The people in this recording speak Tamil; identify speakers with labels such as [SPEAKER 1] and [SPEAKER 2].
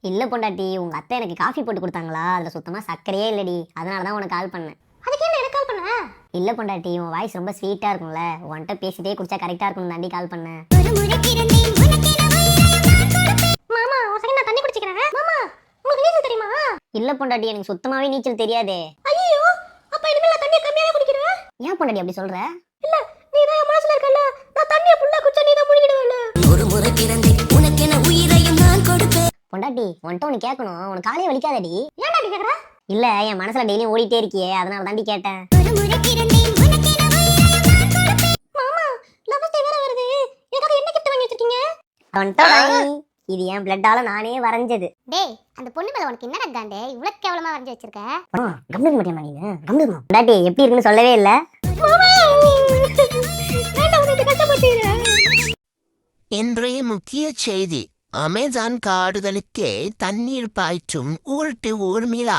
[SPEAKER 1] இல்ல பொண்டாட்டி, உங்க அத்தை எனக்கு காஃபி போட்டு கொடுத்தாங்களா, அதுல சுத்தமா சர்க்கரையே இல்லடி. அதனால தான் உனக்கு கால் பண்ணேன்.
[SPEAKER 2] அதுக்கு என்ன எனக்கு கால் பண்ண?
[SPEAKER 1] இல்ல பொண்டாட்டி, உன் வாய்ஸ் ரொம்ப ஸ்வீட்டா இருக்கும்ல, உன்கிட்ட பேசிட்டே குடிச்சா கரெக்டா இருக்கும் தாண்டி கால் பண்ணேன்.
[SPEAKER 2] மாமா ஒரு செகண்ட் நான் தண்ணி குடிச்சிக்கிறேன். மாமா உங்களுக்கு நீச்சல் தெரியுமா?
[SPEAKER 1] இல்ல பொண்டாட்டி, எனக்கு சுத்தமாவே நீச்சல் தெரியாதே.
[SPEAKER 2] ஐயோ, அப்ப இனிமே நான் தண்ணி கம்மியாவே குடிக்கிறேன்.
[SPEAKER 1] ஏன் பொண்டாட்டி அப்படி சொல்ற?
[SPEAKER 2] இல்ல, நீ தான் என் மனசுல இருக்கல, நான் தண்ணிய ஃபுல்லா குடிச்சா நீ தான் முழுகிடுவல.
[SPEAKER 3] ஒரு முறை பிறந்தே உனக்கென உயிரையும் நான் கொடுப்பேன்.
[SPEAKER 1] பொண்டாட்டி, உன்கிட்ட ஒன்னு கேட்கணும், உனக்கு காலையே வலிக்காதடி?
[SPEAKER 2] ஏன்டா அப்படி கேக்குற?
[SPEAKER 1] இல்ல, என் மனசுல டெய்லியும் ஓடிட்டே இருக்கியே, அதனால தாண்டி கேட்டேன்.
[SPEAKER 3] ஒரு முறை பிறந்தே உனக்கென உயிரையும் நான் கொடுப்பேன்.
[SPEAKER 2] மாமா லவ்ஸ் டே வேற வருது, எனக்காக என்ன கிஃப்ட் வாங்கி வச்சிருக்கீங்க?
[SPEAKER 1] இது என் பிளட்டால நானே வரைஞ்சது.
[SPEAKER 2] டேய், அந்த பொண்ணு மேல உனக்கு என்னடா காண்டே, இவ்வளவு கேவலமா வரைஞ்சு வச்சிருக்க?
[SPEAKER 1] கம்ப்ளீட் மாட்டியா நீங்க? கம்ப்ளீட் பொண்டாட்டி எப்படி இருக்குன்னு சொல்லவே இல்ல.
[SPEAKER 4] இன்றைய முக்கிய செய்தி, அமேசான் காடுகளுக்கே தண்ணீர் பாய்ச்சும் ஊர்மிளா.